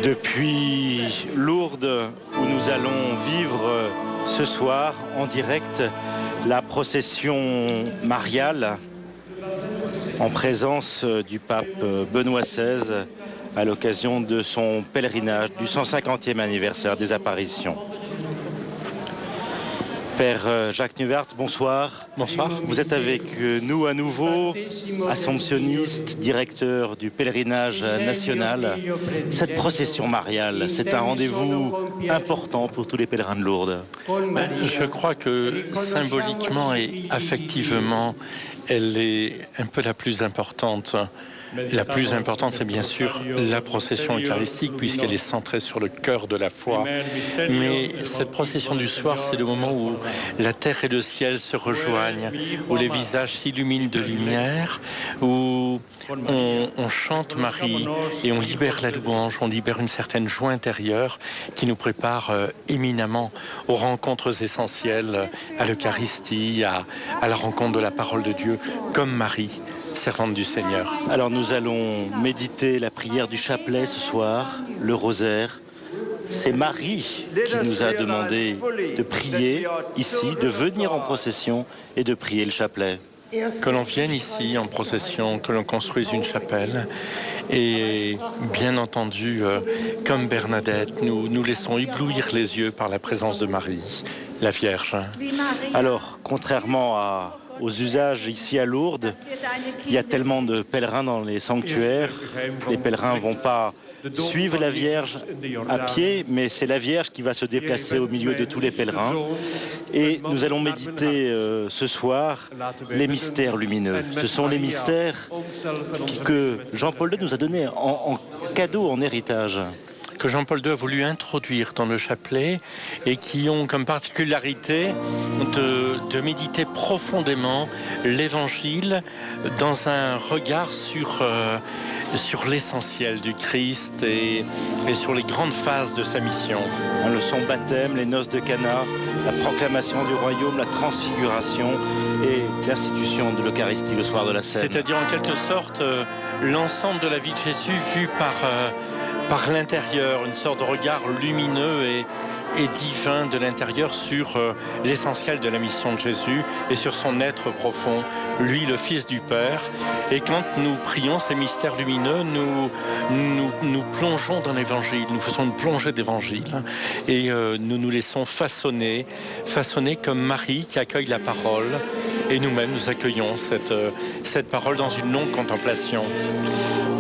Depuis Lourdes, où nous allons vivre ce soir en direct la procession mariale en présence du pape Benoît XVI à l'occasion de son pèlerinage du 150e anniversaire des apparitions. Père Jacques Neuwerth, bonsoir. Bonsoir. Vous êtes avec nous à nouveau, assomptionniste, directeur du pèlerinage national. Cette procession mariale, c'est un rendez-vous important pour tous les pèlerins de Lourdes. Je crois que symboliquement et affectivement, elle est un peu la plus importante. La plus importante, c'est bien sûr la procession eucharistique, puisqu'elle est centrée sur le cœur de la foi. Mais cette procession du soir, c'est le moment où la terre et le ciel se rejoignent, où les visages s'illuminent de lumière, où on chante Marie et on libère la louange, on libère une certaine joie intérieure qui nous prépare éminemment aux rencontres essentielles, à l'Eucharistie, à la rencontre de la parole de Dieu, comme Marie, servante du Seigneur. Alors nous allons méditer la prière du chapelet ce soir, le rosaire. C'est Marie qui nous a demandé de prier ici, de venir en procession et de prier le chapelet. Que l'on vienne ici en procession, que l'on construise une chapelle et bien entendu, comme Bernadette, nous laissons éblouir les yeux par la présence de Marie, la Vierge. Alors, contrairement aux usages ici à Lourdes, il y a tellement de pèlerins dans les sanctuaires. Les pèlerins ne vont pas suivre la Vierge à pied, mais c'est la Vierge qui va se déplacer au milieu de tous les pèlerins. Et nous allons méditer ce soir les mystères lumineux. Ce sont les mystères que Jean-Paul II nous a donnés en cadeau, en héritage. Que Jean-Paul II a voulu introduire dans le chapelet et qui ont comme particularité de méditer profondément l'Évangile dans un regard sur l'essentiel du Christ et sur les grandes phases de sa mission. Son baptême, les noces de Cana, la proclamation du royaume, la transfiguration et l'institution de l'Eucharistie le soir de la Seine. C'est-à-dire en quelque sorte l'ensemble de la vie de Jésus vu par l'intérieur, une sorte de regard lumineux et divin de l'intérieur sur l'essentiel de la mission de Jésus et sur son être profond, lui le Fils du Père. Et quand nous prions ces mystères lumineux, nous plongeons dans l'Évangile, nous faisons une plongée d'Évangile et nous nous laissons façonner comme Marie qui accueille la parole et nous-mêmes nous accueillons cette parole dans une longue contemplation.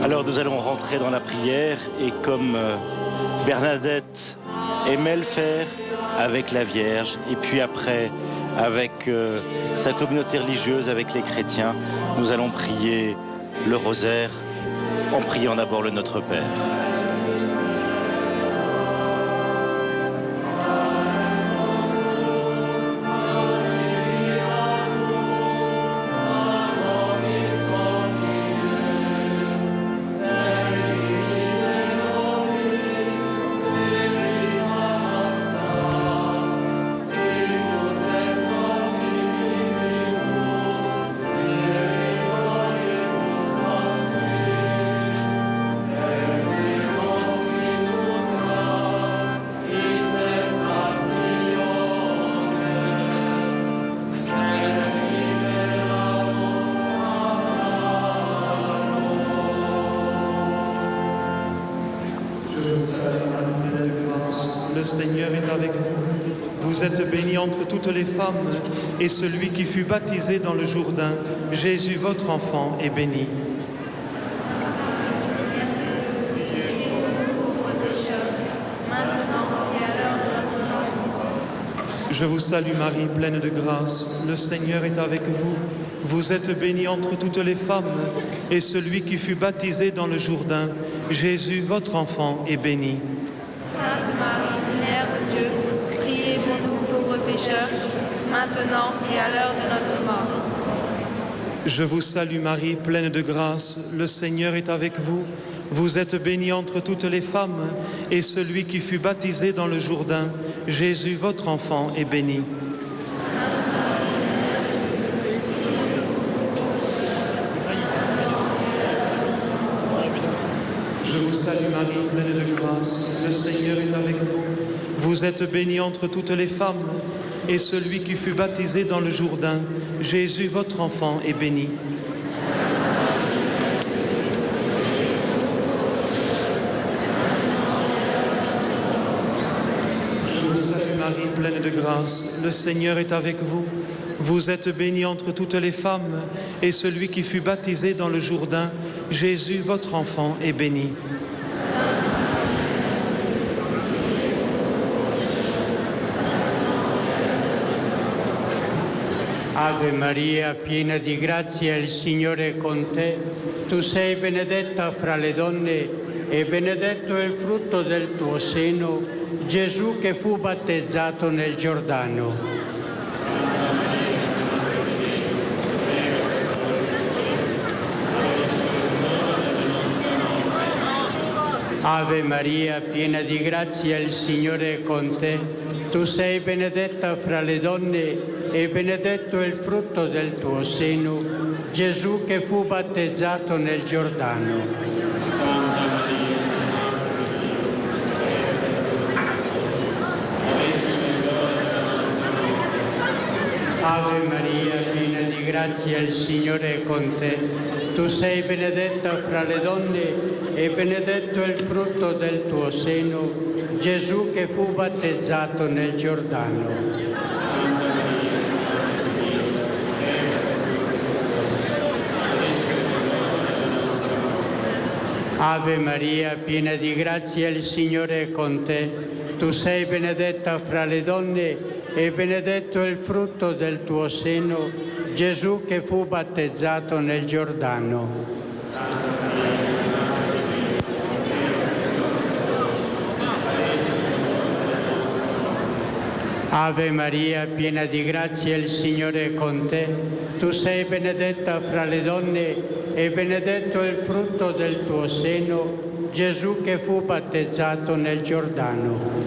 Alors nous allons rentrer dans la prière et comme Bernadette aimait le faire avec la Vierge et puis après avec sa communauté religieuse, avec les chrétiens, nous allons prier le rosaire en priant d'abord le Notre Père. Le Seigneur est avec vous. Vous êtes bénie entre toutes les femmes, et celui qui fut baptisé dans le Jourdain, Jésus, votre enfant, est béni. Je vous salue Marie, pleine de grâce. Le Seigneur est avec vous. Vous êtes bénie entre toutes les femmes, et celui qui fut baptisé dans le Jourdain, Jésus, votre enfant, est béni. Sainte Marie, Mère de Dieu, priez pour nous pauvres pécheurs, maintenant et à l'heure de notre mort. Je vous salue Marie, pleine de grâce. Le Seigneur est avec vous. Vous êtes bénie entre toutes les femmes, et celui qui fut baptisé dans le Jourdain, Jésus, votre enfant, est béni. Je vous salue Marie, pleine de grâce, le Seigneur est avec vous. Vous êtes bénie entre toutes les femmes, et celui qui fut baptisé dans le Jourdain, Jésus, votre enfant, est béni. Je vous salue Marie, pleine de grâce, le Seigneur est avec vous. Vous êtes bénie entre toutes les femmes, et celui qui fut baptisé dans le Jourdain, Jésus, votre enfant, est béni. Ave Maria, piena di grazia, il Signore è con te. Tu sei benedetta fra le donne e benedetto è il frutto del tuo seno, Gesù che fu battezzato nel Giordano. Ave Maria, piena di grazia, il Signore è con te. Tu sei benedetta fra le donne e benedetto è il frutto del tuo seno, Gesù che fu battezzato nel Giordano. Ave Maria, piena di grazia, il Signore è con te. Tu sei benedetta fra le donne e benedetto è il frutto del tuo seno, Gesù che fu battezzato nel Giordano. Ave Maria, piena di grazia, il Signore è con te. Tu sei benedetta fra le donne e benedetto è il frutto del tuo seno, Gesù che fu battezzato nel Giordano. Ave Maria, piena di grazia, il Signore è con te. Tu sei benedetta fra le donne e benedetto è il frutto del tuo seno, Gesù che fu battezzato nel Giordano.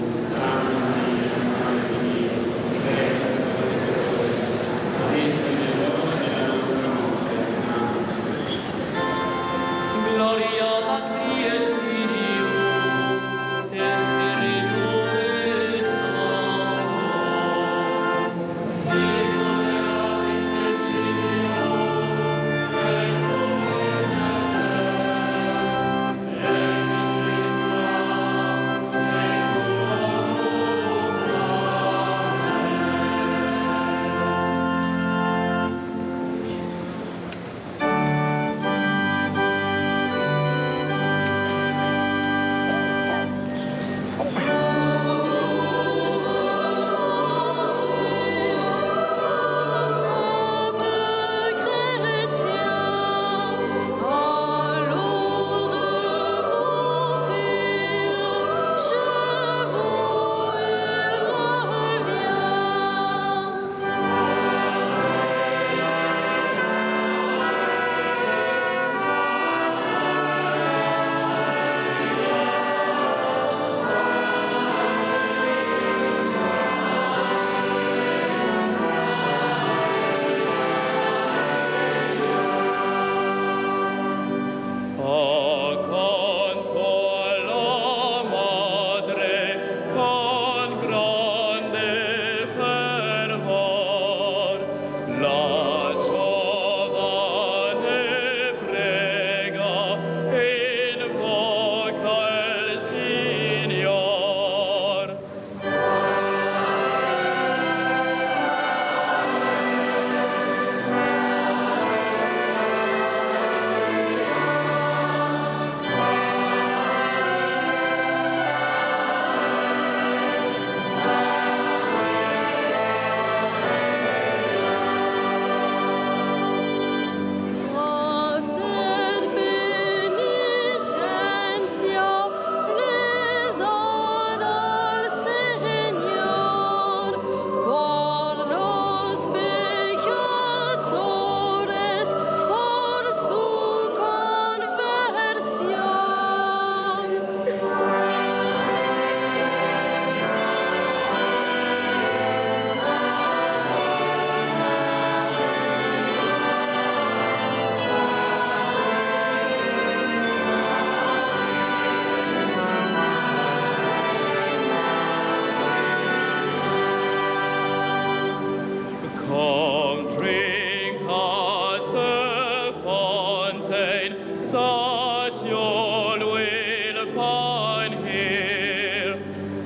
that your will find here,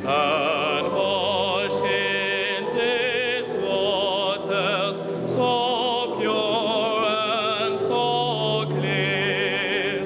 and washing these waters so pure and so clear.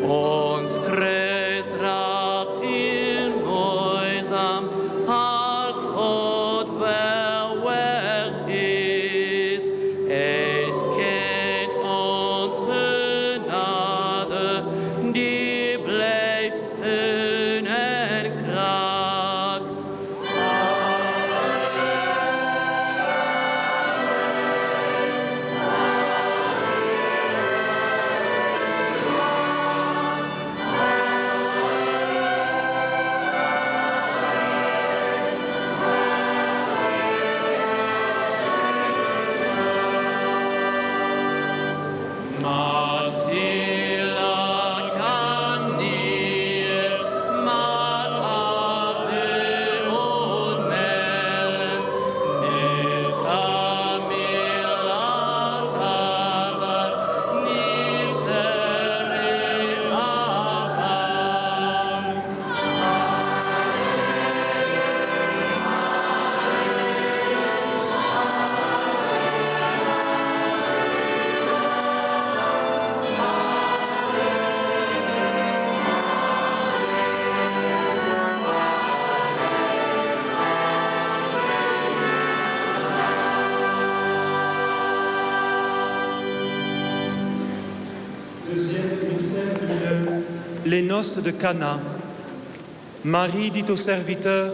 Ons Christ raakt in moeizam als God wel weg is. Hij schenkt ons genade, die blijft steun en kracht. Masila kanir, mat ave onel, nisamila tavar, nisere avar. Deuxième mystère lumineux, les noces de Cana. Marie dit au serviteur,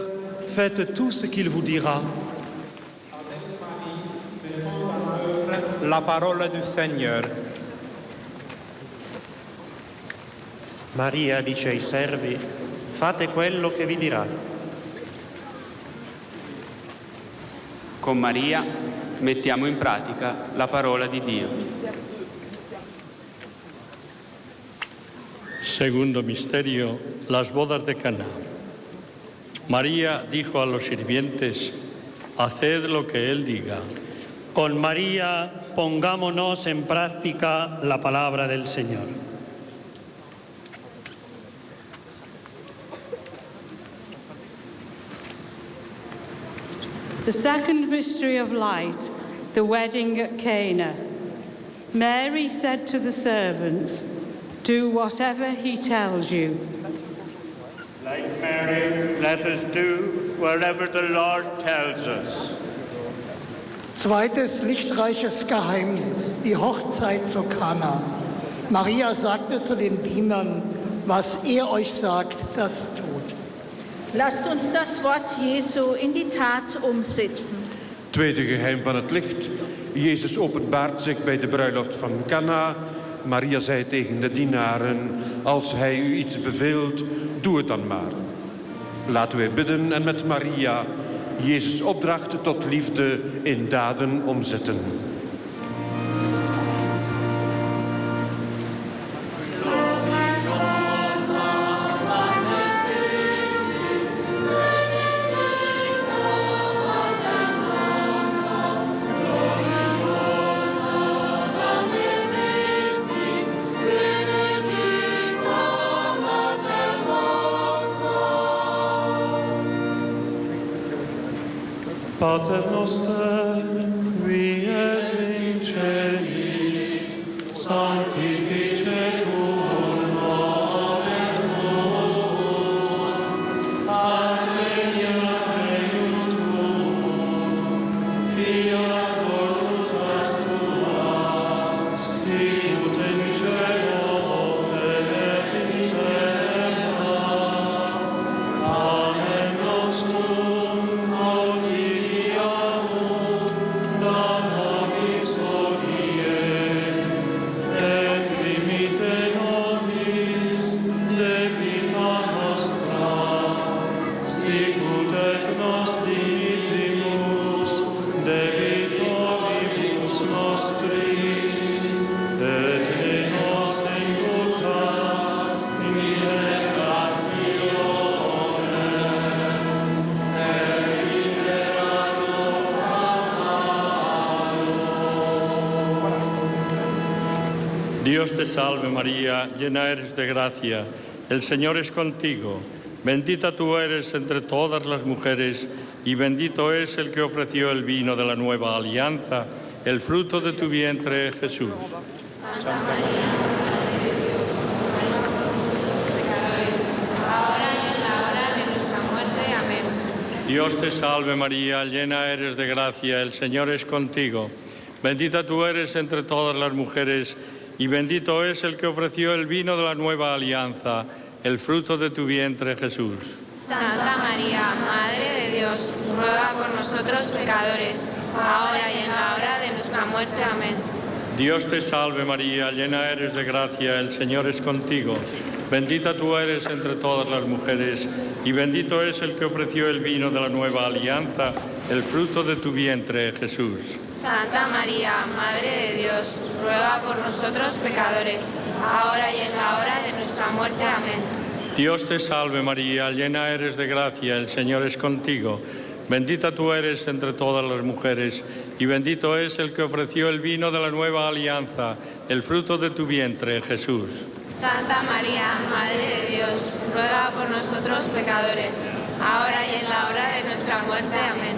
faites tout ce qu'il vous dira. La parola del Signore. Maria dice ai servi, fate quello che vi dirà. Con Maria mettiamo in pratica la parola di Dio. Segundo misterio, las bodas de Caná. María dijo a los sirvientes, haced lo que él diga. Con María pongámonos en práctica la palabra del Señor. The second mystery of light, the wedding at Cana. Mary said to the servants, do whatever he tells you. Like Mary, let us do whatever the Lord tells us. Zweites lichtreiches Geheimnis, die Hochzeit zu Kana. Maria sagte zu den Dienern, was er euch sagt, das tut. Lasst uns das Wort Jesu in die Tat umsetzen. Tweede geheim van het licht. Jezus openbaart zich bij de bruiloft van Cana. Maria zei tegen de dienaren, als hij u iets beveelt, doe het dan maar. Laten wij bidden en met Maria Jezus' opdracht tot liefde in daden omzetten. Pater noster, qui Dios te salve María, llena eres de gracia, el Señor es contigo. Bendita tú eres entre todas las mujeres y bendito es el que ofreció el vino de la nueva alianza, el fruto de tu vientre, Jesús. Santa María, Madre de Dios, ruega por nosotros pecadores, ahora y en la hora de nuestra muerte. Amén. Dios te salve María, llena eres de gracia, el Señor es contigo. Bendita tú eres entre todas las mujeres y bendito es el que ofreció el vino de la nueva alianza, el fruto de tu vientre, Jesús. Santa María, Madre de Dios, ruega por nosotros pecadores, ahora y en la hora de nuestra muerte. Amén. Dios te salve María, llena eres de gracia, el Señor es contigo. Bendita tú eres entre todas las mujeres y bendito es el que ofreció el vino de la nueva alianza, el fruto de tu vientre, Jesús. Santa María, Madre de Dios, ruega por nosotros pecadores, ahora y en la hora de nuestra muerte. Amén. Dios te salve María, llena eres de gracia, el Señor es contigo. Bendita tú eres entre todas las mujeres y bendito es el que ofreció el vino de la nueva alianza, el fruto de tu vientre, Jesús. Santa María, Madre de Dios, ruega por nosotros pecadores, ahora y en la hora de nuestra muerte. Amén.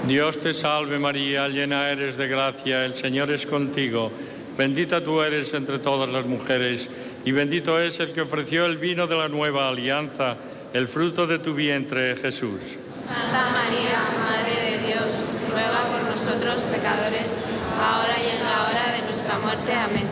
Dios te salve María, llena eres de gracia, el Señor es contigo. Bendita tú eres entre todas las mujeres y bendito es el que ofreció el vino de la nueva alianza, el fruto de tu vientre, Jesús. Santa María, Madre de Dios, ruega por nosotros pecadores, ahora y en la hora de nuestra muerte. Amén.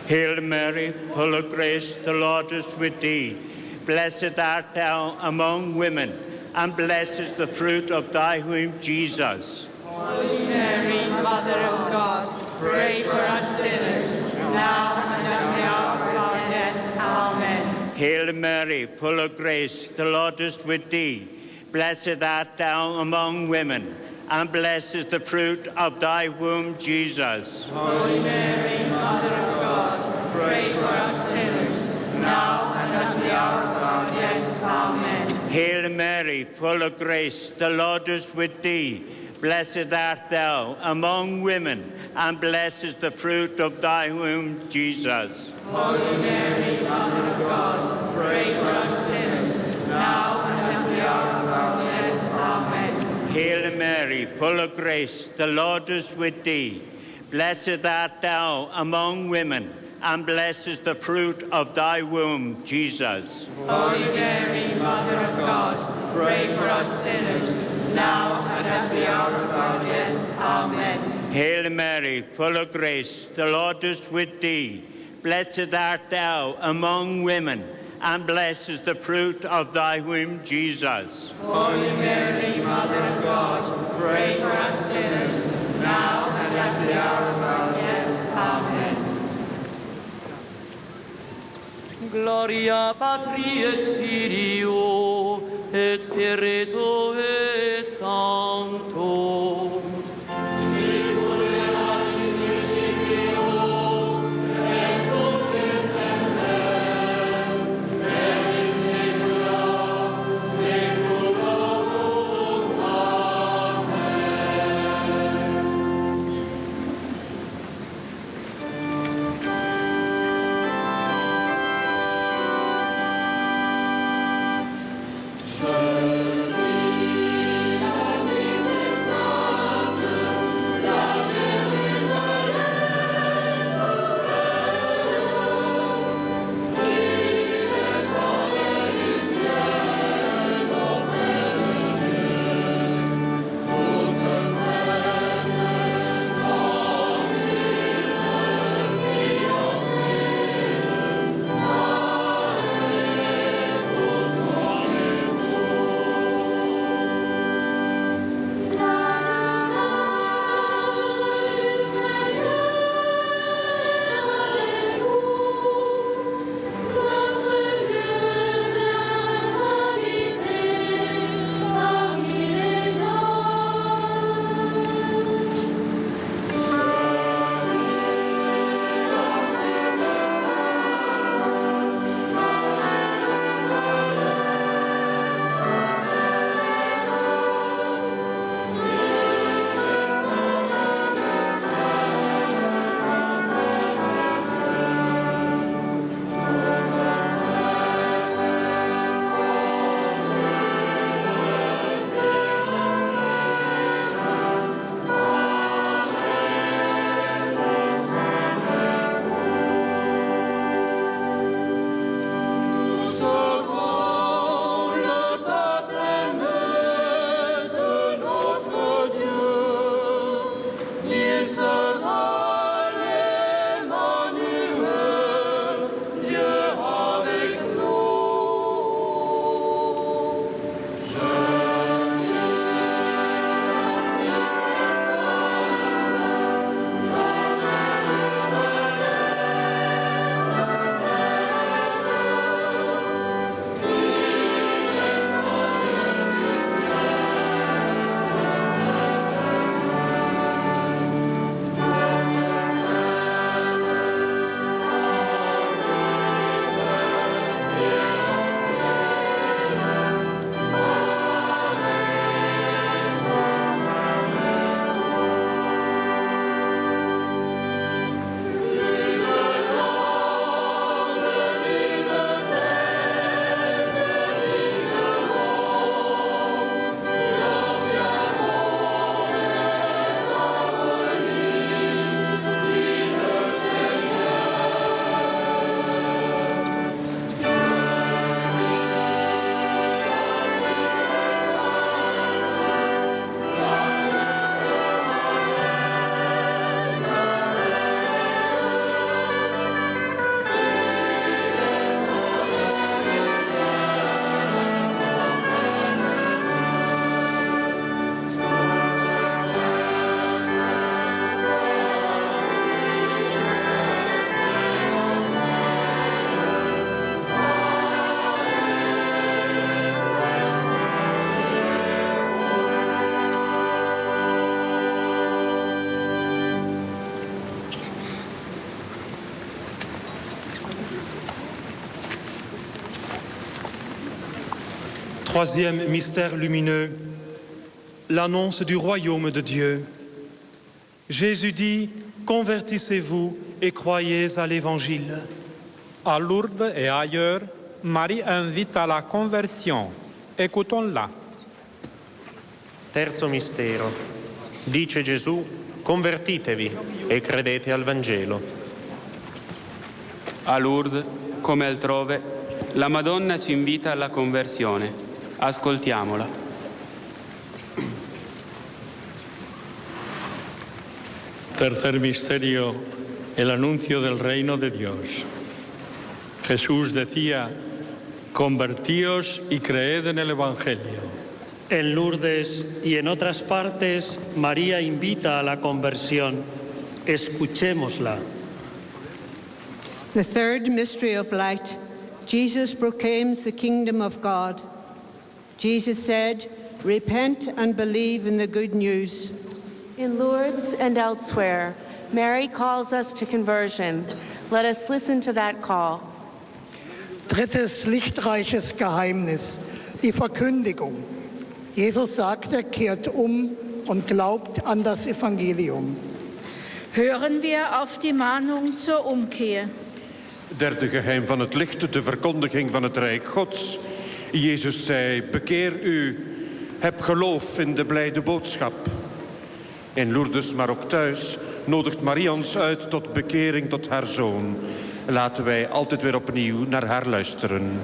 Hail Mary, full of grace, the Lord is with thee. Blessed art thou among women, and blessed is the fruit of thy womb, Jesus. Holy Mary, Mother of God, pray for us sinners, now and at the hour of our death. Amen. Hail Mary, full of grace, the Lord is with thee. Blessed art thou among women, and blessed is the fruit of thy womb, Jesus. Holy Mary, Mother of God, pray for us sinners, now and at the hour of our death. Amen. Hail Mary, full of grace, the Lord is with thee. Blessed art thou among women, and blessed is the fruit of thy womb, Jesus. Holy Mary, Mother of God, pray for us sinners, now and at the hour of our death. Amen. Hail Mary, full of grace, the Lord is with thee. Blessed art thou among women, and blessed is the fruit of thy womb, Jesus. Holy Mary, Mother of God, pray for us sinners, now and at the hour of our death. Amen. Hail Mary, full of grace, the Lord is with thee. Blessed art thou among women, and blessed is the fruit of thy womb, Jesus. Holy Mary, Mother of God, pray for us sinners, now and at the hour of our death. Amen. Gloria Patri et Filio et Spiritui Sancto. Je vis la Troisième mystère lumineux, l'annonce du royaume de Dieu. Jésus dit, convertissez-vous et croyez à l'Évangile. À Lourdes et ailleurs, Marie invite à la conversion. Écoutons-la. Terzo mistero. Dice Gesù, convertitevi e credete al Vangelo. A Lourdes, come altrove, la Madonna ci invita alla conversione. Ascoltiamola. Tercer misterio, el anuncio del reino de Dios. Jesús decía, convertíos y creed en el Evangelio. En Lourdes y en otras partes, María invita a la conversión. Escuchémosla. The third mystery of light, Jesus proclaims the kingdom of God. Jesus said, repent and believe in the good news. In Lourdes and elsewhere, Mary calls us to conversion. Let us listen to that call. Drittes lichtreiches Geheimnis, die Verkündigung. Jesus sagte, kehrt um und glaubt an das Evangelium. Hören wir auf die Mahnung zur Umkehr. Derde geheim van het licht, de verkondiging van het Rijk Gods. Jezus zei, bekeer u, heb geloof in de blijde boodschap. In Lourdes, maar ook thuis, nodigt Maria ons uit tot bekering tot haar zoon. Laten wij altijd weer opnieuw naar haar luisteren.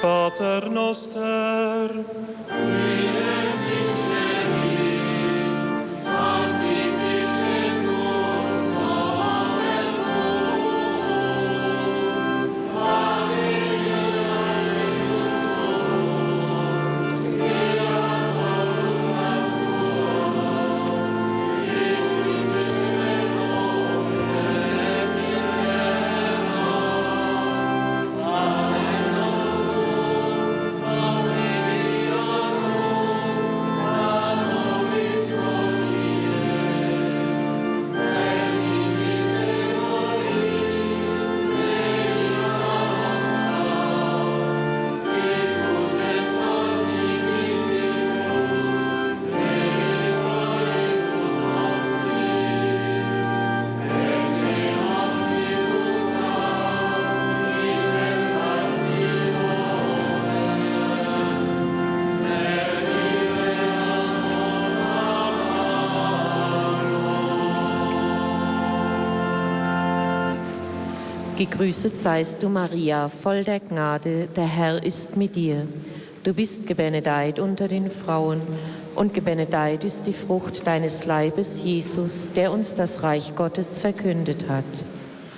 Pater noster, Gegrüßet seist du, Maria, voll der Gnade, der Herr ist mit dir. Du bist gebenedeit unter den Frauen, und gebenedeit ist die Frucht deines Leibes, Jesus, der uns das Reich Gottes verkündet hat.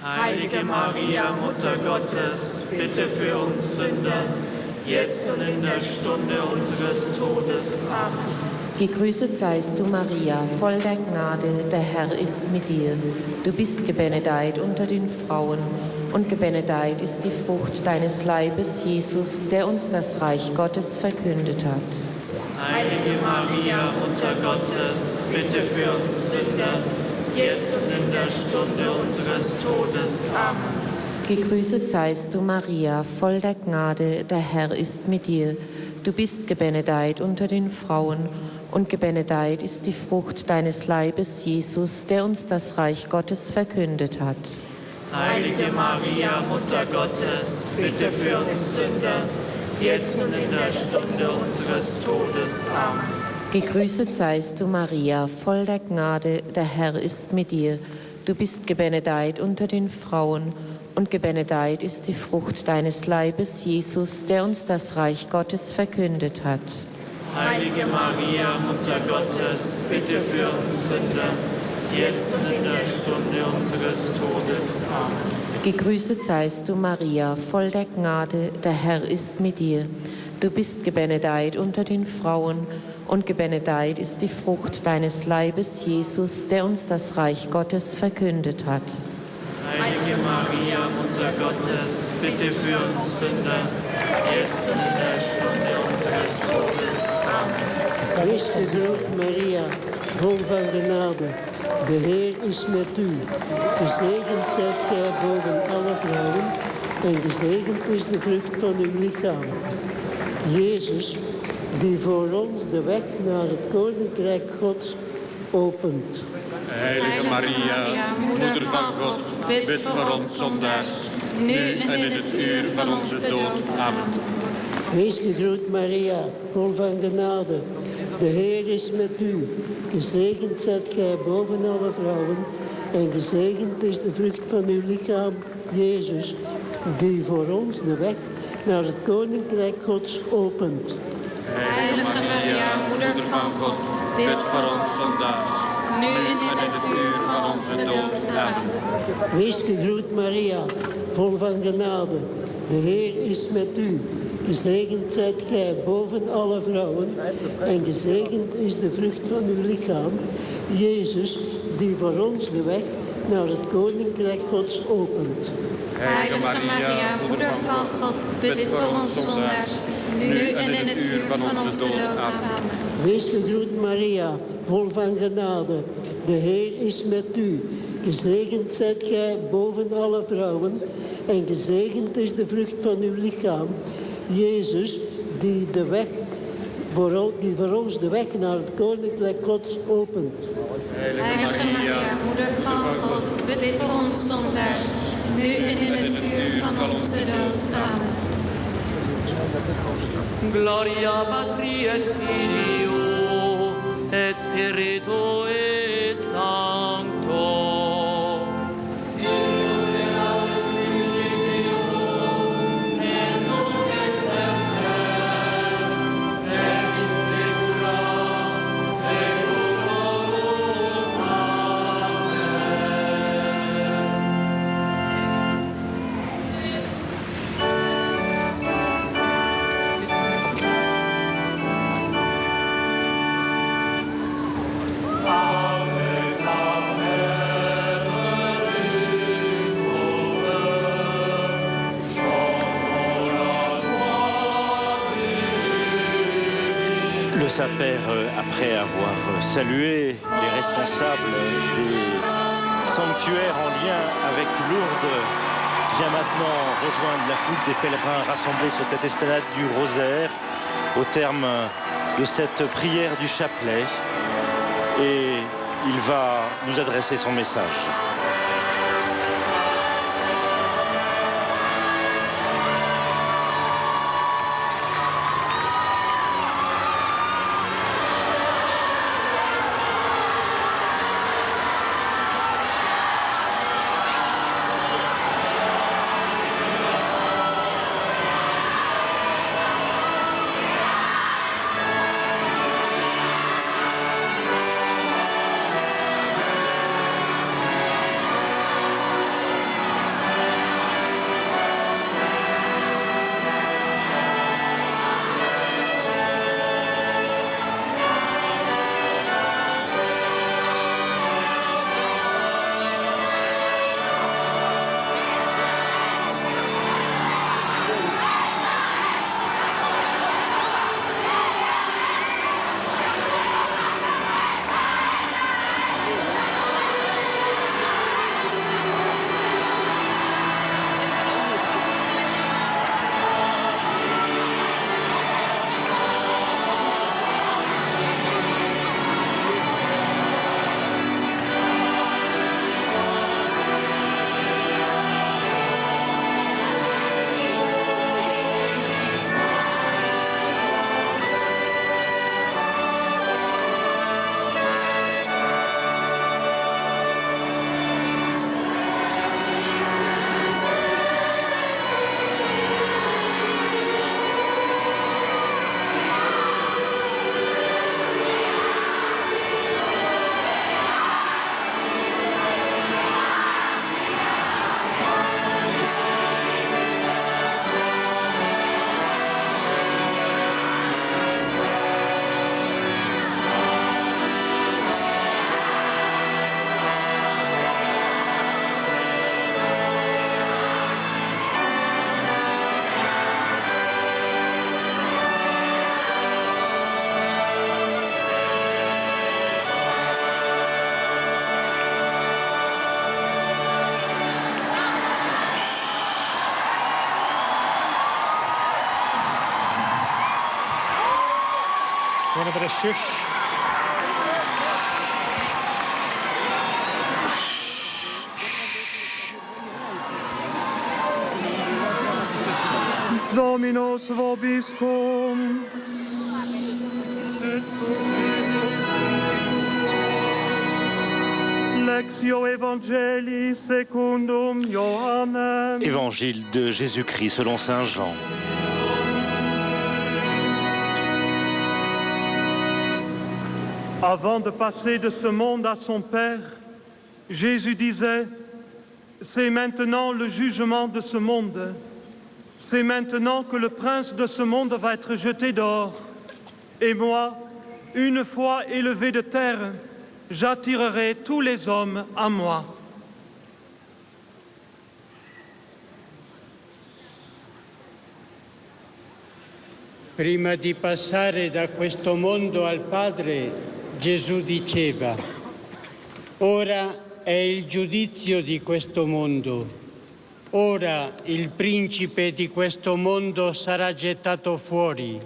Heilige Maria, Mutter Gottes, bitte für uns Sünder, jetzt und in der Stunde unseres Todes. Amen. Gegrüßet seist du, Maria, voll der Gnade, der Herr ist mit dir. Du bist gebenedeit unter den Frauen, und gebenedeit ist die Frucht deines Leibes, Jesus, der uns das Reich Gottes verkündet hat. Heilige Maria, Mutter Gottes, bitte für uns Sünder, jetzt und in der Stunde unseres Todes. Amen. Gegrüßet seist du, Maria, voll der Gnade, der Herr ist mit dir. Du bist gebenedeit unter den Frauen, und gebenedeit ist die Frucht deines Leibes, Jesus, der uns das Reich Gottes verkündet hat. Heilige Maria, Mutter Gottes, bitte für uns Sünder, jetzt und in der Stunde unseres Todes. Amen. Gegrüßet seist du, Maria, voll der Gnade, der Herr ist mit dir. Du bist gebenedeit unter den Frauen, und gebenedeit ist die Frucht deines Leibes, Jesus, der uns das Reich Gottes verkündet hat. Heilige Maria, Mutter Gottes, bitte für uns Sünder, jetzt und in der Stunde unseres Todes. Amen. Gegrüßet seist du, Maria, voll der Gnade, der Herr ist mit dir. Du bist gebenedeit unter den Frauen und gebenedeit ist die Frucht deines Leibes, Jesus, der uns das Reich Gottes verkündet hat. Heilige Maria, Mutter Gottes, bitte für uns Sünder, jetzt und in der Stunde unseres Todes. Amen. Wees gegroet, Maria, vol van genade. De Heer is met u. Gezegend zijt gij boven alle vrouwen en gezegend is de vrucht van uw lichaam. Jezus, die voor ons de weg naar het Koninkrijk Gods opent. Heilige Maria, Moeder van God, bid voor ons zondaars, nu en in het uur van onze dood. Amen. Wees gegroet, Maria, vol van genade. De Heer is met u. Gezegend zijt gij boven alle vrouwen en gezegend is de vrucht van uw lichaam, Jezus, die voor ons de weg naar het Koninkrijk Gods opent. Heilige Maria, Moeder van God, bid voor ons zondaars, nu en in het uur van onze dood. Amen. Wees gegroet, Maria, vol van genade. De Heer is met u. Gezegend zijt gij boven alle vrouwen en gezegend is de vrucht van uw lichaam, Jezus, die voor ons de weg naar het Koninkrijk Gods opent. Heilige Maria, Moeder van God, bid voor ons zondaars, nu en in het uur van onze dood. Amen. Wees gegroet, Maria, vol van genade. De Heer is met u. Gezegend zijt gij boven alle vrouwen en gezegend is de vrucht van uw lichaam, Jezus, die voor ons de weg naar het Koninkrijk Gods opent. Heilige Maria, Moeder van God, bid voor ons zondaars, nu en in het uur van onze dood. Amen. Gloria Patri et Filio et Spiritui Sancto. Le Saint-Père, après avoir salué les responsables des sanctuaires en lien avec Lourdes, vient maintenant rejoindre la foule des pèlerins rassemblés sur cette esplanade du Rosaire au terme de cette prière du chapelet, et il va nous adresser son message. Padre, shush. Dominus vobiscum. Lectio Evangelii secundum Johannem. Évangile de Jésus-Christ selon saint Jean. Avant de passer de ce monde à son Père, Jésus disait, « C'est maintenant le jugement de ce monde. C'est maintenant que le prince de ce monde va être jeté dehors. Et moi, une fois élevé de terre, j'attirerai tous les hommes à moi. » Prima di passare da questo mondo al Padre, Gesù diceva, ora è il giudizio di questo mondo, ora il principe di questo mondo sarà gettato fuori.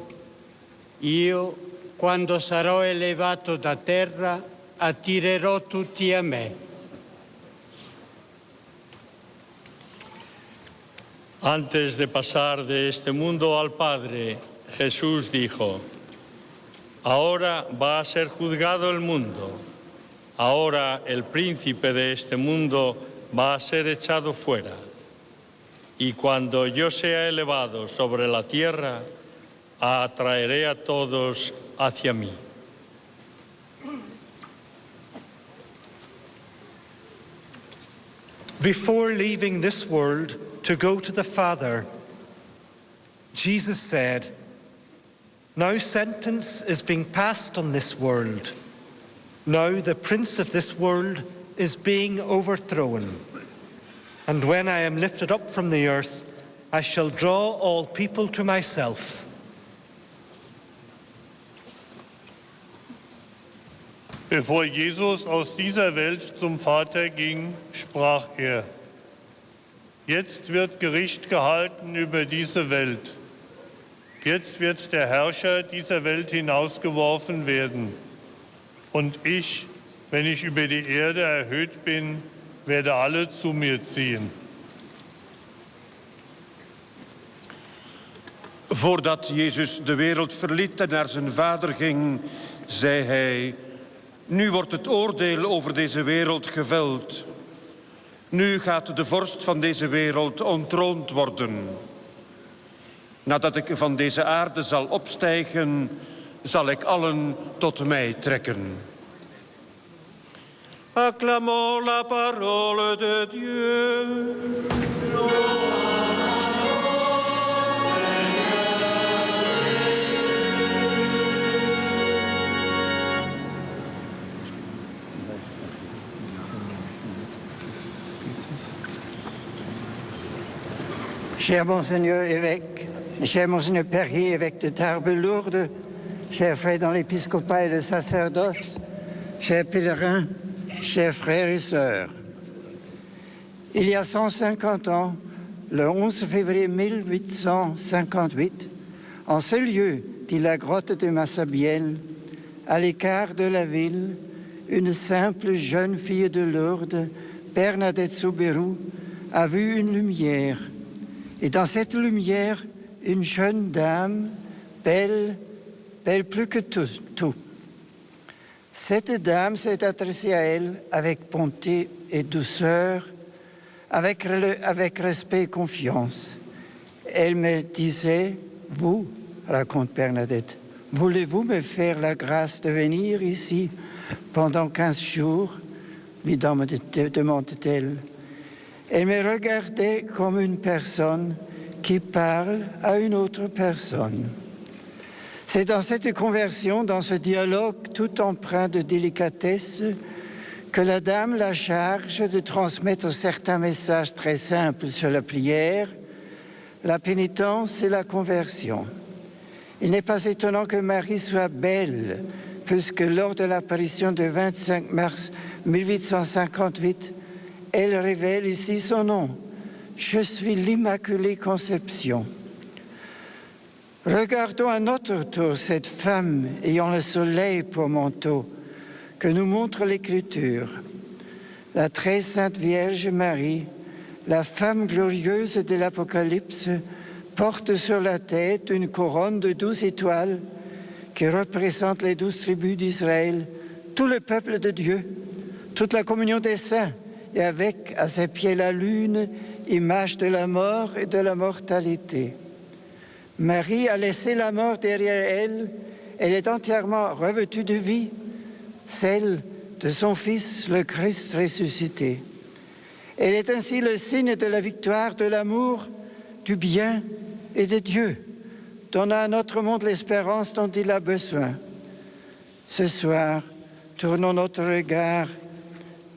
Io, quando sarò elevato da terra, attirerò tutti a me. Antes de pasar de este mundo al Padre, Jesús dijo, ahora va a ser juzgado el mundo, ahora el príncipe de este mundo va a ser echado fuera, y cuando yo sea elevado sobre la tierra, atraeré a todos hacia mí. Before leaving this world to go to the Father, Jesus said, now sentence is being passed on this world. Now the prince of this world is being overthrown. And when I am lifted up from the earth, I shall draw all people to myself. Bevor Jesus aus dieser Welt zum Vater ging, sprach er, jetzt wird Gericht gehalten über diese Welt. Jetzt wird der Herrscher dieser Welt hinausgeworfen werden. Und ich, wenn ich über die Erde erhöht bin, werde alle zu mir ziehen. Voordat Jezus de wereld verliet en naar zijn Vader ging, zei hij, nu wordt het oordeel over deze wereld geveld. Nu gaat de vorst van deze wereld ontroond worden. Nadat ik van deze aarde zal opstijgen, zal ik allen tot mij trekken. Acclamons la parole de Dieu. Cher Monseigneur évêque, cher Monseigneur Perrier, évêque de Tarbes-Lourdes, chers frères dans l'épiscopat et le sacerdoce, chers pèlerins, chers frères et sœurs. Il y a 150 ans, le 11 février 1858, en ce lieu, dit la grotte de Massabielle, à l'écart de la ville, une simple jeune fille de Lourdes, Bernadette Soubirous, a vu une lumière. Et dans cette lumière, une jeune dame, belle plus que tout. Cette dame s'est adressée à elle avec bonté et douceur, avec respect et confiance. Elle me disait, vous, raconte Bernadette, voulez-vous me faire la grâce de venir ici pendant 15 jours, lui demande-t-elle. Elle me regardait comme une personne qui parle à une autre personne. C'est dans cette conversion, dans ce dialogue tout empreint de délicatesse, que la dame la charge de transmettre certains messages très simples sur la prière, la pénitence et la conversion. Il n'est pas étonnant que Marie soit belle, puisque lors de l'apparition du 25 mars 1858, elle révèle ici son nom. Je suis l'Immaculée Conception. Regardons à notre tour cette femme ayant le soleil pour manteau que nous montre l'Écriture. La très sainte Vierge Marie, la femme glorieuse de l'Apocalypse, porte sur la tête une couronne de 12 étoiles qui représente les 12 tribus d'Israël, tout le peuple de Dieu, toute la communion des saints, et avec à ses pieds la lune, image de la mort et de la mortalité. Marie a laissé la mort derrière elle, elle est entièrement revêtue de vie, celle de son Fils, le Christ ressuscité. Elle est ainsi le signe de la victoire, de l'amour, du bien et de Dieu, donnant à notre monde l'espérance dont il a besoin. Ce soir, tournons notre regard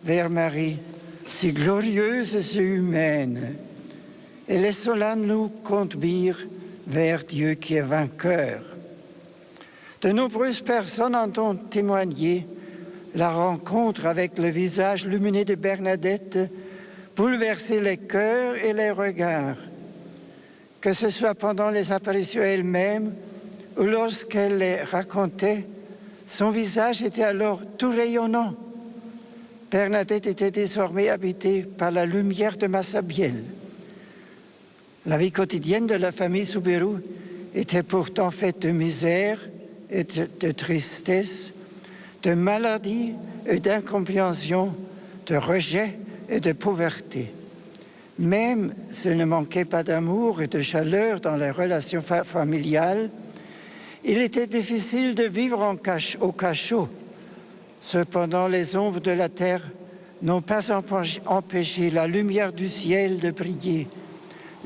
vers Marie, si glorieuse et si humaine, et laissons-la nous conduire vers Dieu qui est vainqueur. De nombreuses personnes en ont témoigné. La rencontre avec le visage lumineux de Bernadette bouleversait les cœurs et les regards. Que ce soit pendant les apparitions elles-mêmes ou lorsqu'elle les racontait, son visage était alors tout rayonnant. Bernadette était désormais habitée par la lumière de Massabielle. La vie quotidienne de la famille Soubirous était pourtant faite de misère et de tristesse, de maladie et d'incompréhension, de rejet et de pauvreté. Même s'il ne manquait pas d'amour et de chaleur dans les relations familiales, il était difficile de vivre au cachot. Cependant, les ombres de la terre n'ont pas empêché la lumière du ciel de briller.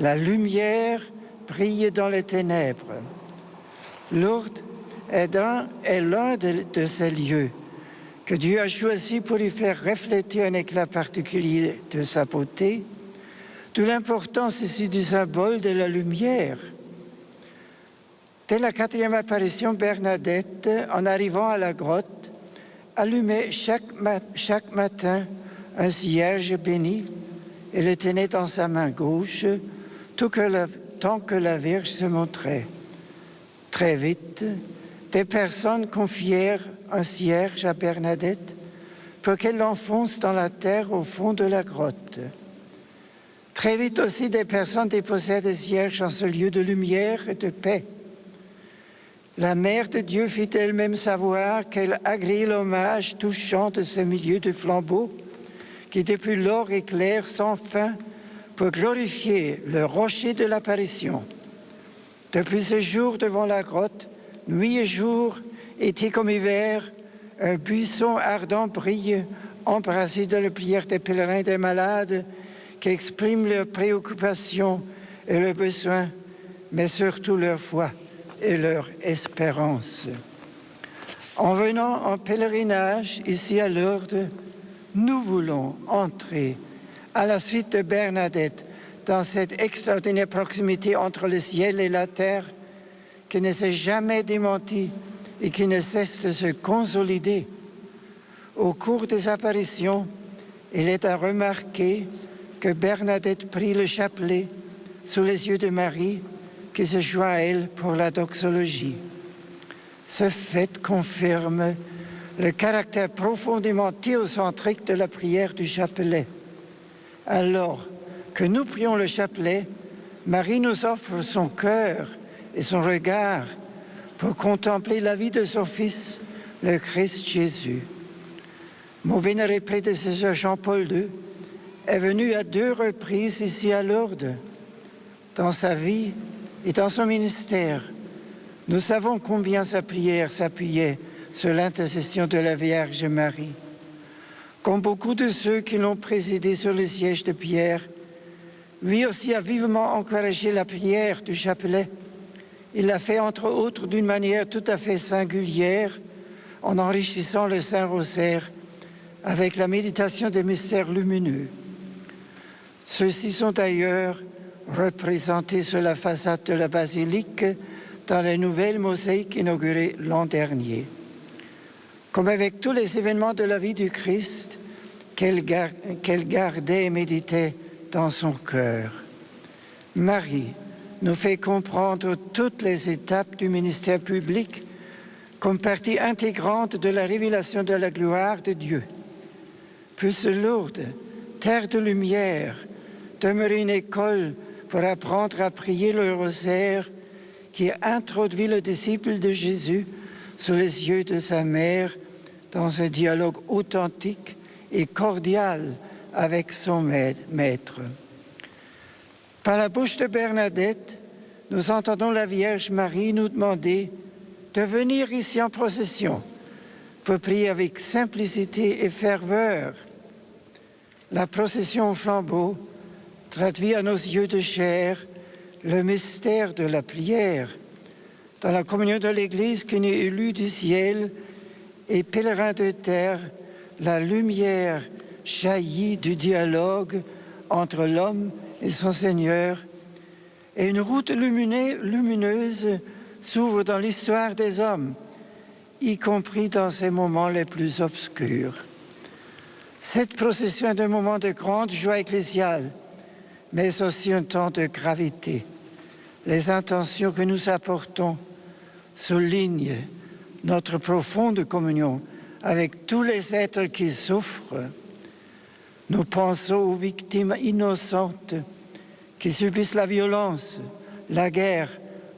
La lumière brille dans les ténèbres. Lourdes est l'un de ces lieux que Dieu a choisi pour y faire refléter un éclat particulier de sa beauté, d'où l'importance ici du symbole de la lumière. Dès la 4e apparition, Bernadette, en arrivant à la grotte, allumait chaque matin un cierge béni et le tenait dans sa main gauche, tant que la Vierge se montrait. Très vite, des personnes confièrent un cierge à Bernadette pour qu'elle l'enfonce dans la terre au fond de la grotte. Très vite aussi, des personnes déposèrent des cierges en ce lieu de lumière et de paix. La Mère de Dieu fit elle-même savoir qu'elle agréait l'hommage touchant de ce milieu de flambeaux qui depuis lors éclaire sans fin pour glorifier le rocher de l'apparition. Depuis ce jour devant la grotte, nuit et jour, été comme hiver, un buisson ardent brille, embrassé de la prière des pèlerins et des malades qui expriment leurs préoccupations et leurs besoins, mais surtout leur foi et leur espérance. En venant en pèlerinage ici à Lourdes, nous voulons entrer à la suite de Bernadette dans cette extraordinaire proximité entre le ciel et la terre qui ne s'est jamais démentie et qui ne cesse de se consolider. Au cours des apparitions, il est à remarquer que Bernadette prit le chapelet sous les yeux de Marie qui se joint à elle pour la doxologie. Ce fait confirme le caractère profondément théocentrique de la prière du chapelet. Alors que nous prions le chapelet, Marie nous offre son cœur et son regard pour contempler la vie de son Fils, le Christ Jésus. Mon vénéré prédécesseur Jean-Paul II est venu à 2 reprises ici à Lourdes. Dans sa vie et dans son ministère, nous savons combien sa prière s'appuyait sur l'intercession de la Vierge Marie. Comme beaucoup de ceux qui l'ont présidé sur le siège de Pierre, lui aussi a vivement encouragé la prière du chapelet. Il l'a fait entre autres d'une manière tout à fait singulière, en enrichissant le Saint-Rosaire avec la méditation des mystères lumineux. Ceux-ci sont d'ailleurs représentés sur la façade de la basilique dans les nouvelles mosaïques inaugurées l'an dernier. Comme avec tous les événements de la vie du Christ qu'elle gardait et méditait dans son cœur. Marie nous fait comprendre toutes les étapes du ministère public comme partie intégrante de la révélation de la gloire de Dieu. Puisse Lourdes, terre de lumière, demeurer une école pour apprendre à prier le rosaire qui introduit le disciple de Jésus sous les yeux de sa mère dans un dialogue authentique et cordial avec son maître. Par la bouche de Bernadette, nous entendons la Vierge Marie nous demander de venir ici en procession pour prier avec simplicité et ferveur. La procession au flambeau traduit à nos yeux de chair le mystère de la prière. Dans la communion de l'Église qui n'est élue du ciel et pèlerin de terre, la lumière jaillit du dialogue entre l'homme et son Seigneur, et une route lumineuse s'ouvre dans l'histoire des hommes, y compris dans ces moments les plus obscurs. Cette procession est un moment de grande joie ecclésiale, mais aussi un temps de gravité. Les intentions que nous apportons soulignent notre profonde communion avec tous les êtres qui souffrent. Nous pensons aux victimes innocentes qui subissent la violence, la guerre,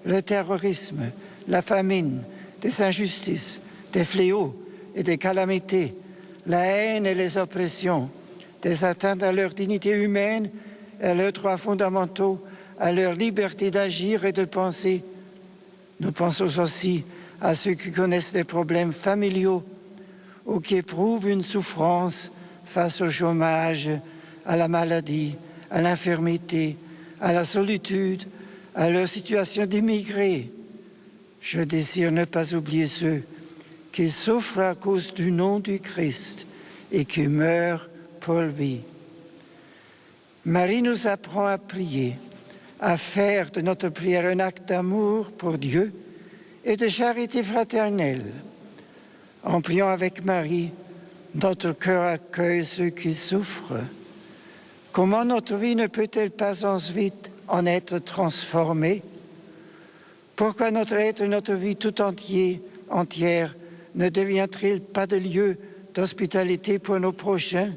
le terrorisme, la famine, des injustices, des fléaux et des calamités, la haine et les oppressions, des atteintes à leur dignité humaine et à leurs droits fondamentaux, à leur liberté d'agir et de penser. Nous pensons aussi à ceux qui connaissent des problèmes familiaux ou qui éprouvent une souffrance face au chômage, à la maladie, à l'infirmité, à la solitude, à leur situation d'immigrés. Je désire ne pas oublier ceux qui souffrent à cause du nom du Christ et qui meurent pour lui. Marie nous apprend à prier, à faire de notre prière un acte d'amour pour Dieu et de charité fraternelle. En priant avec Marie, notre cœur accueille ceux qui souffrent. Comment notre vie ne peut-elle pas ensuite en être transformée? Pourquoi notre être et notre vie tout entière ne deviendrait-il pas de lieu d'hospitalité pour nos prochains?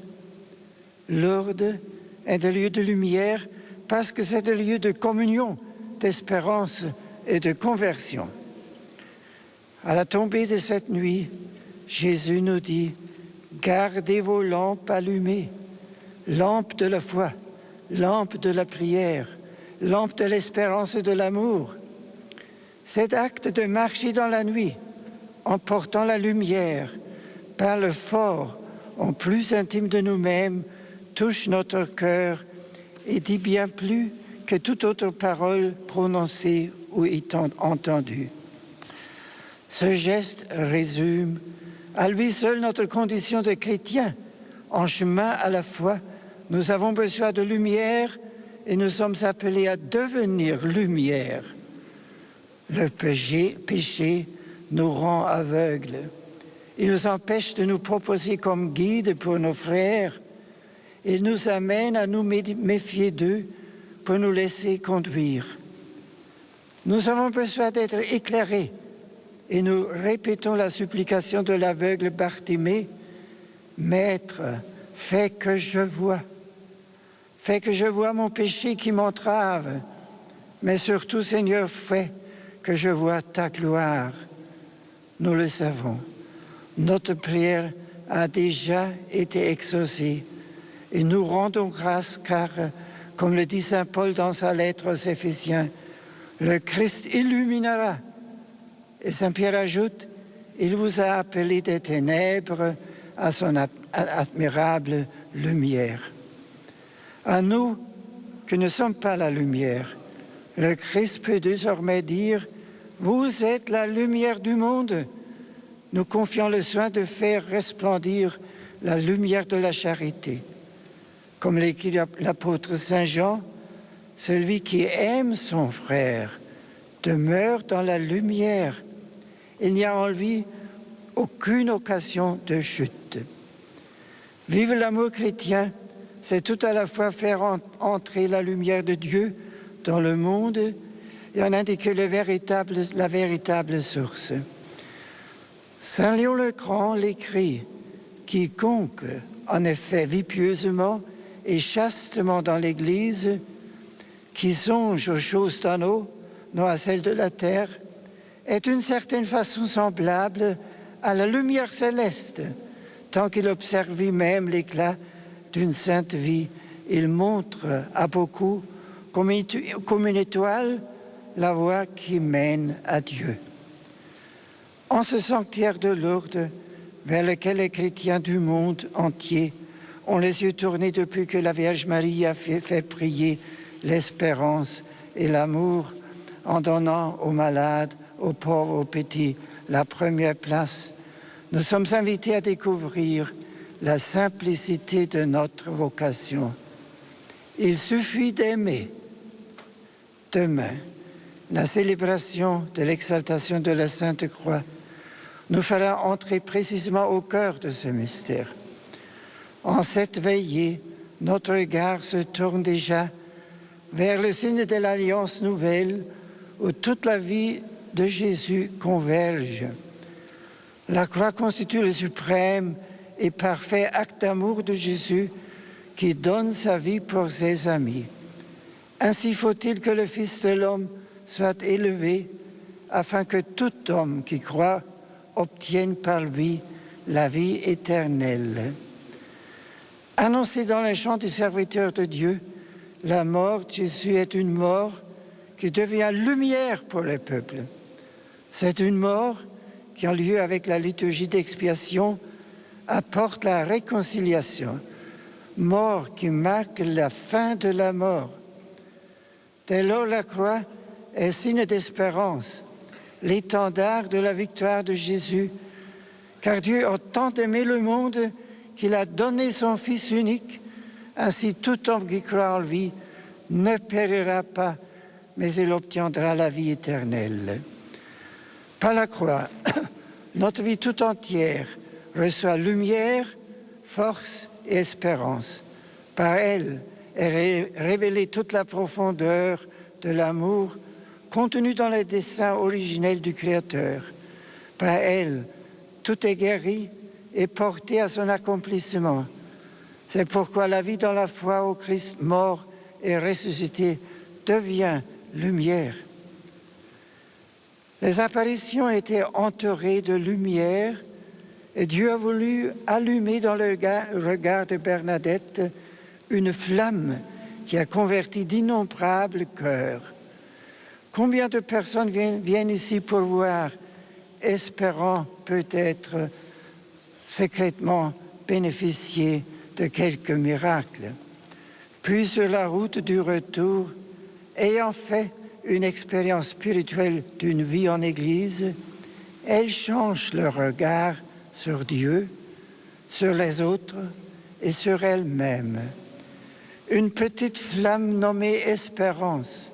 Lourdes est un lieu de lumière parce que c'est un lieu de communion, d'espérance et de conversion. À la tombée de cette nuit, Jésus nous dit « Gardez vos lampes allumées, lampes de la foi, lampes de la prière, lampes de l'espérance et de l'amour. » Cet acte de marcher dans la nuit, en portant la lumière, parle fort, en plus intime de nous-mêmes, touche notre cœur et dit bien plus que toute autre parole prononcée ou entendue. Ce geste résume à lui seul notre condition de chrétien. En chemin à la foi, nous avons besoin de lumière et nous sommes appelés à devenir lumière. Le péché nous rend aveugles. Il nous empêche de nous proposer comme guide pour nos frères. Il nous amène à nous méfier d'eux pour nous laisser conduire. Nous avons besoin d'être éclairés et nous répétons la supplication de l'aveugle Bartimée. Maître, fais que je vois. Fais que je vois mon péché qui m'entrave. Mais surtout, Seigneur, fais que je vois ta gloire. Nous le savons. Notre prière a déjà été exaucée. Et nous rendons grâce car, comme le dit saint Paul dans sa lettre aux Éphésiens, le Christ illuminera. Et saint Pierre ajoute, il vous a appelé des ténèbres à son admirable lumière. À nous, qui ne sommes pas la lumière, le Christ peut désormais dire, vous êtes la lumière du monde. Nous confions le soin de faire resplendir la lumière de la charité. Comme l'écrit l'apôtre Saint Jean, celui qui aime son frère demeure dans la lumière. Il n'y a en lui aucune occasion de chute. Vivre l'amour chrétien, c'est tout à la fois faire entrer la lumière de Dieu dans le monde et en indiquer la véritable source. Saint Léon le Grand l'écrit, « Quiconque, en effet, vit pieusement et chastement dans l'Église, qui songe aux choses d'en haut, non à celles de la terre, est d'une certaine façon semblable à la lumière céleste. Tant qu'il observe lui-même l'éclat d'une sainte vie, il montre à beaucoup, comme une étoile, la voie qui mène à Dieu. » En ce sanctuaire de Lourdes, vers lequel les chrétiens du monde entier ont les yeux tournés depuis que la Vierge Marie a fait prier l'espérance et l'amour, en donnant aux malades, aux pauvres, aux petits, la première place, nous sommes invités à découvrir la simplicité de notre vocation. Il suffit d'aimer. Demain, la célébration de l'exaltation de la Sainte Croix nous fera entrer précisément au cœur de ce mystère. En cette veillée, notre regard se tourne déjà vers le signe de l'Alliance nouvelle où toute la vie de Jésus converge. La croix constitue le suprême et parfait acte d'amour de Jésus qui donne sa vie pour ses amis. Ainsi faut-il que le Fils de l'homme soit élevé afin que tout homme qui croit obtienne par lui la vie éternelle. Annoncé dans le chant du serviteur de Dieu, la mort de Jésus est une mort qui devient lumière pour les peuples. C'est une mort qui, en lieu avec la liturgie d'expiation, apporte la réconciliation, mort qui marque la fin de la mort. Dès lors, la croix est signe d'espérance, l'étendard de la victoire de Jésus, car Dieu a tant aimé le monde qu'il a donné son Fils unique, ainsi tout homme qui croit en lui ne périra pas, mais il obtiendra la vie éternelle. Par la croix, notre vie tout entière reçoit lumière, force et espérance. Par elle est révélée toute la profondeur de l'amour contenu dans les desseins originels du Créateur. Par elle, tout est guéri et porté à son accomplissement. C'est pourquoi la vie dans la foi au Christ mort et ressuscité devient lumière. Les apparitions étaient entourées de lumière et Dieu a voulu allumer dans le regard de Bernadette une flamme qui a converti d'innombrables cœurs. Combien de personnes viennent ici pour voir, espérant peut-être secrètement bénéficier de quelques miracles. Puis sur la route du retour, ayant fait une expérience spirituelle d'une vie en Église, elles changent leur regard sur Dieu, sur les autres et sur elles-mêmes. Une petite flamme nommée espérance,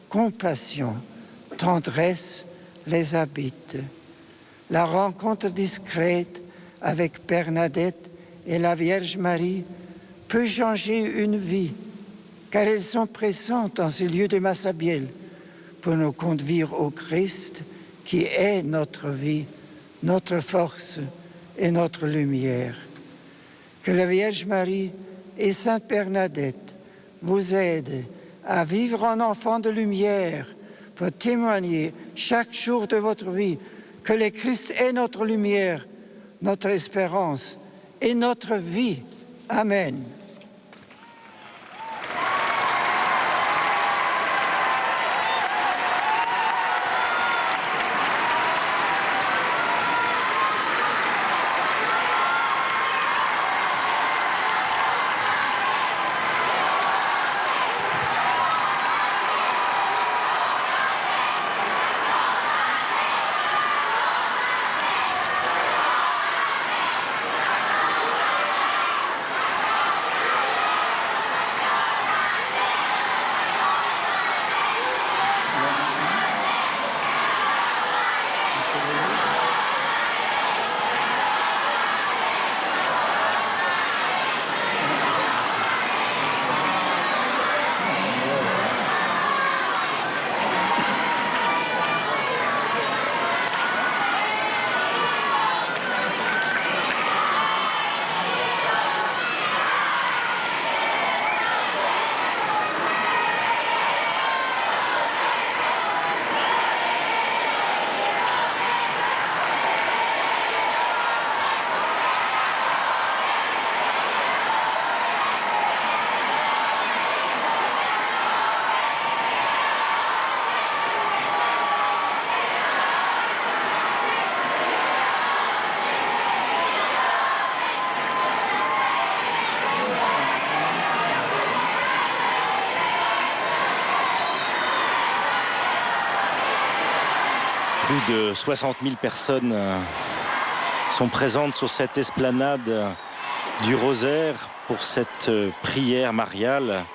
compassion, tendresse les habite. La rencontre discrète avec Bernadette et la Vierge Marie peut changer une vie, car elles sont présentes dans ce lieu de Massabielle pour nous conduire au Christ qui est notre vie, notre force et notre lumière. Que la Vierge Marie et Sainte Bernadette vous aident à vivre en enfant de lumière pour témoigner chaque jour de votre vie que le Christ est notre lumière, notre espérance et notre vie. Amen. Plus de 60 000 personnes sont présentes sur cette esplanade du Rosaire pour cette prière mariale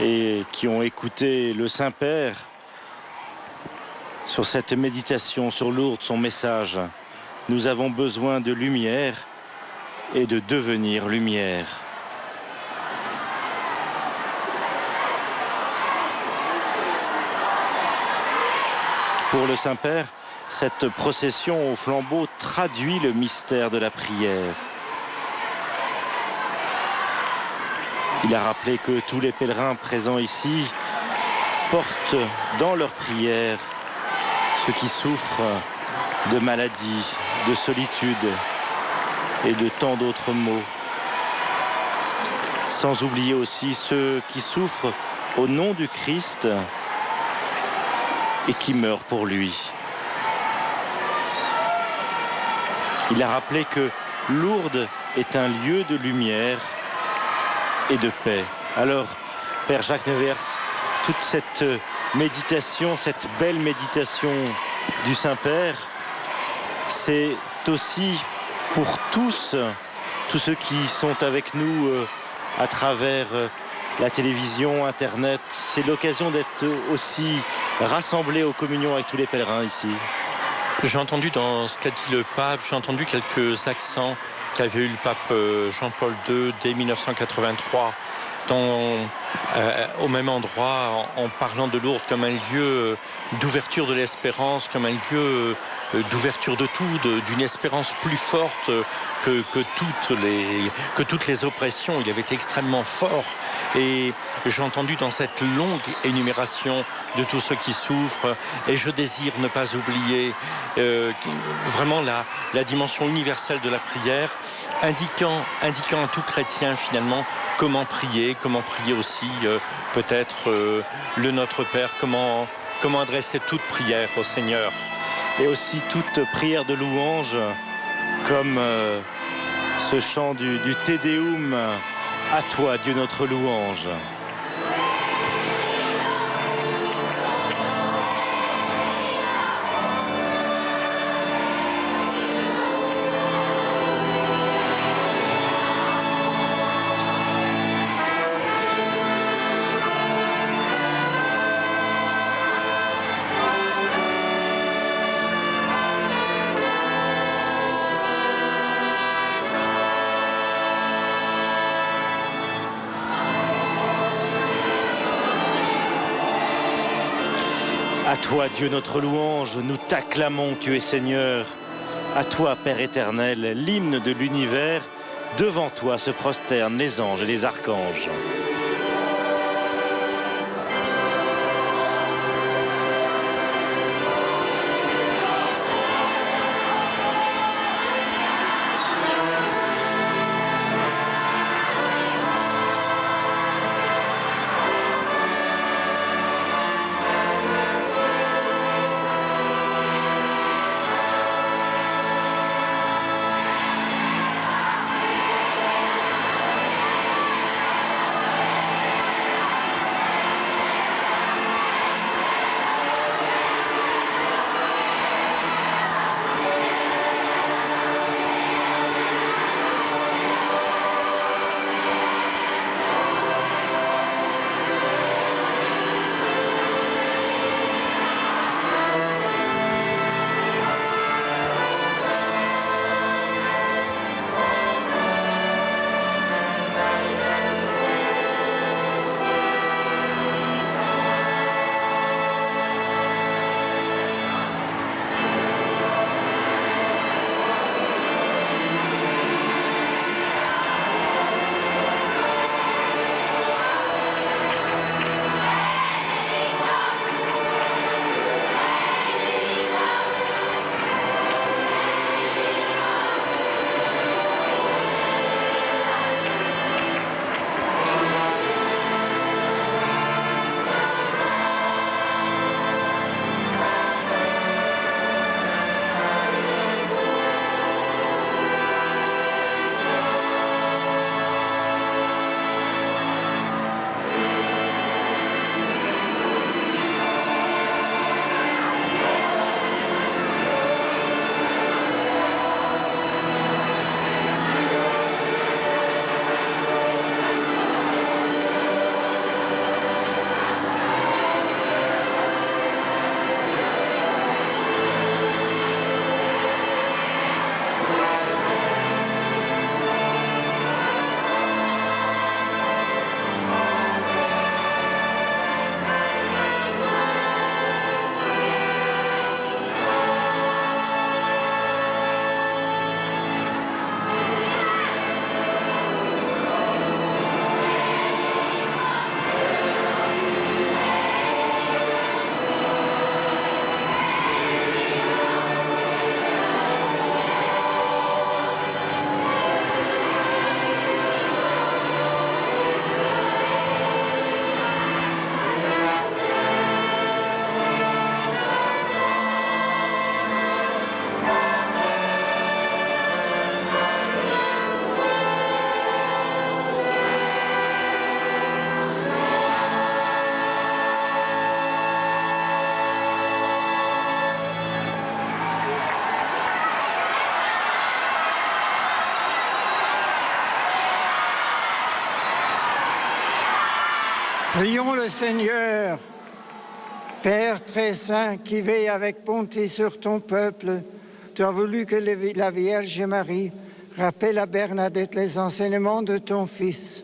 et qui ont écouté le Saint-Père sur cette méditation sur Lourdes, son message. Nous avons besoin de lumière et de devenir lumière. Pour le Saint-Père, cette procession au flambeau traduit le mystère de la prière. Il a rappelé que tous les pèlerins présents ici portent dans leur prière ceux qui souffrent de maladies, de solitude et de tant d'autres maux. Sans oublier aussi ceux qui souffrent au nom du Christ et qui meurent pour lui. Il a rappelé que Lourdes est un lieu de lumière et de paix. Alors, Père Jacques Nevers, toute cette méditation, cette belle méditation du Saint-Père, c'est aussi pour tous ceux qui sont avec nous à travers la télévision, Internet. C'est l'occasion d'être aussi rassemblés aux communions avec tous les pèlerins ici. J'ai entendu dans ce qu'a dit le pape, j'ai entendu quelques accents qu'avait eu le pape Jean-Paul II dès 1983 au même endroit, en parlant de Lourdes comme un lieu d'ouverture de l'espérance, comme un lieu d'ouverture de tout, d'une espérance plus forte que toutes les oppressions. Il avait été extrêmement fort. Et j'ai entendu dans cette longue énumération de tous ceux qui souffrent, et je désire ne pas oublier vraiment la dimension universelle de la prière, indiquant à tout chrétien finalement comment prier aussi peut-être le Notre Père, comment adresser toute prière au Seigneur. Et aussi toute prière de louange, comme ce chant du Te Deum, à toi Dieu notre louange. À toi, Dieu notre louange, nous t'acclamons, tu es Seigneur. À toi, Père éternel, l'hymne de l'univers, devant toi se prosternent les anges et les archanges. Prions le Seigneur. Père très saint, qui veille avec bonté sur ton peuple, tu as voulu que la Vierge Marie rappelle à Bernadette les enseignements de ton Fils.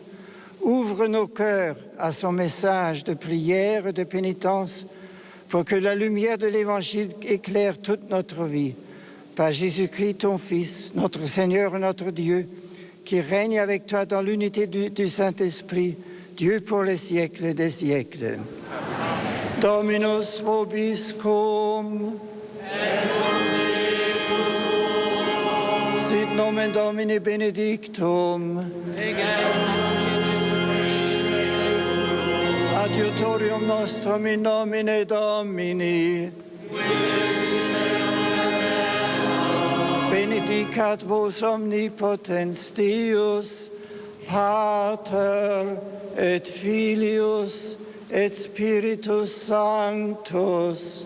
Ouvre nos cœurs à son message de prière et de pénitence pour que la lumière de l'Évangile éclaire toute notre vie. Par Jésus-Christ, ton Fils, notre Seigneur et notre Dieu, qui règne avec toi dans l'unité du Saint-Esprit, Dieu pour les siècles des siècles. Dominus vobiscum. Sit nomen Domini benedictum. Adiutorium nostrum in nomine Domini. Benedicat vos omnipotens Deus, Pater et Filius et Spiritus Sanctus.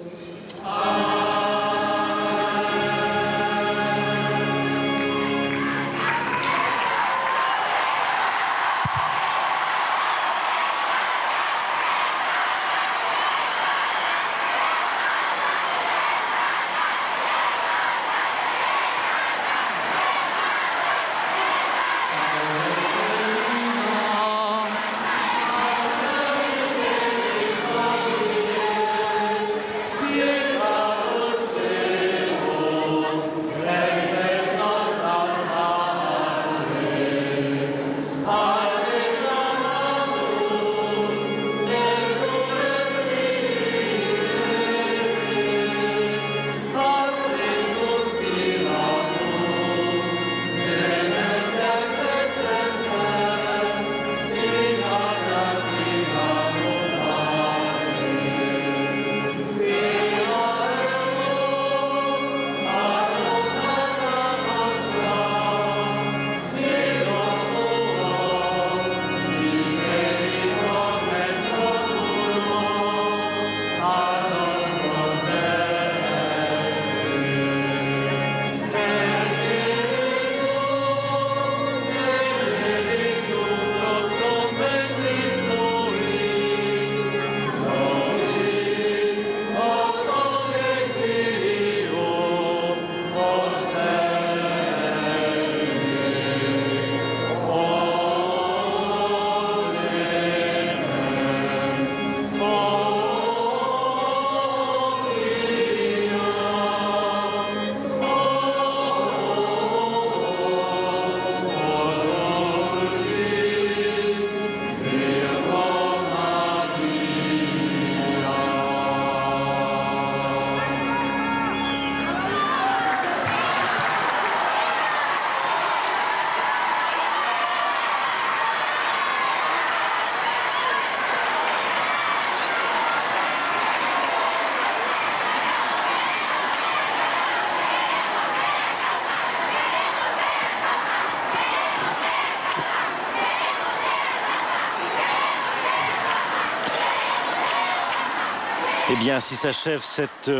Eh bien, ainsi s'achève cette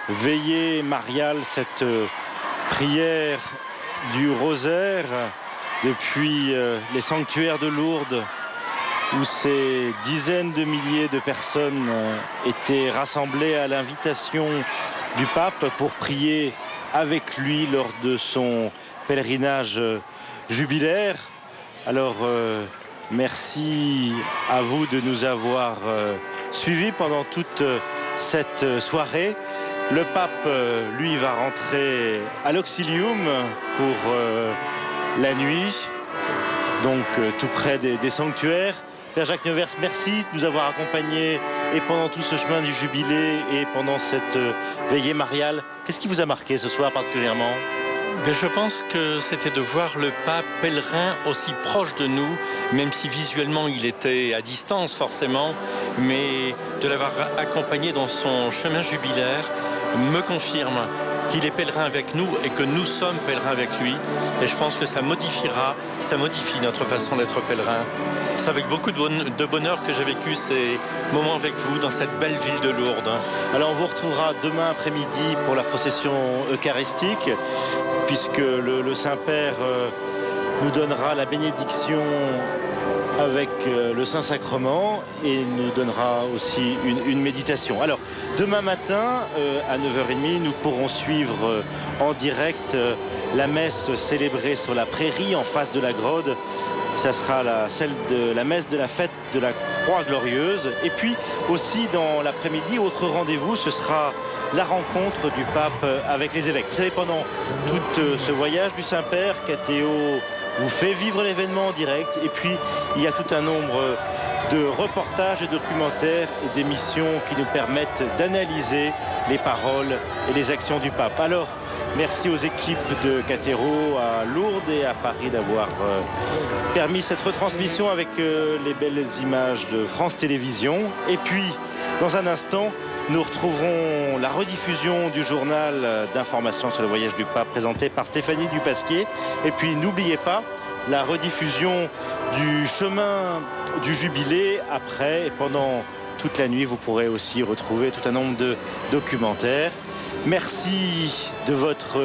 veillée mariale, cette prière du rosaire depuis les sanctuaires de Lourdes, où ces dizaines de milliers de personnes étaient rassemblées à l'invitation du pape pour prier avec lui lors de son pèlerinage jubilaire. Alors, merci à vous de nous avoir suivis pendant toute cette soirée. Le pape, lui, va rentrer à l'Auxilium pour la nuit, donc tout près des sanctuaires. Père Jacques Nevers, merci de nous avoir accompagnés et pendant tout ce chemin du jubilé et pendant cette veillée mariale. Qu'est-ce qui vous a marqué ce soir particulièrement ? Je pense que c'était de voir le pape pèlerin aussi proche de nous, même si visuellement il était à distance forcément, mais de l'avoir accompagné dans son chemin jubilaire me confirme qu'il est pèlerin avec nous et que nous sommes pèlerins avec lui. Et je pense que ça modifie notre façon d'être pèlerin. C'est avec beaucoup de bonheur que j'ai vécu ces moments avec vous dans cette belle ville de Lourdes. Alors on vous retrouvera demain après-midi pour la procession eucharistique, puisque le Saint-Père nous donnera la bénédiction avec le Saint-Sacrement et nous donnera aussi une méditation. Alors, demain matin, à 9h30, nous pourrons suivre en direct la messe célébrée sur la prairie en face de la Grode. Ça sera celle de la messe de la fête de la Croix Glorieuse. Et puis aussi dans l'après-midi, autre rendez-vous, ce sera la rencontre du pape avec les évêques. Vous savez, pendant tout ce voyage du Saint-Père, Catéo vous fait vivre l'événement en direct. Et puis, il y a tout un nombre de reportages et documentaires et d'émissions qui nous permettent d'analyser les paroles et les actions du pape. Alors, merci aux équipes de Catero à Lourdes et à Paris d'avoir permis cette retransmission avec les belles images de France Télévisions. Et puis, dans un instant, nous retrouverons la rediffusion du journal d'information sur le voyage du pape présenté par Stéphanie Dupasquier. Et puis, n'oubliez pas la rediffusion du chemin du jubilé après et pendant toute la nuit. Vous pourrez aussi retrouver tout un nombre de documentaires. Merci de votre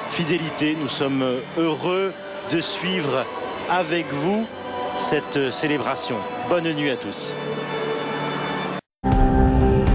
fidélité. Nous sommes heureux de suivre avec vous cette célébration. Bonne nuit à tous.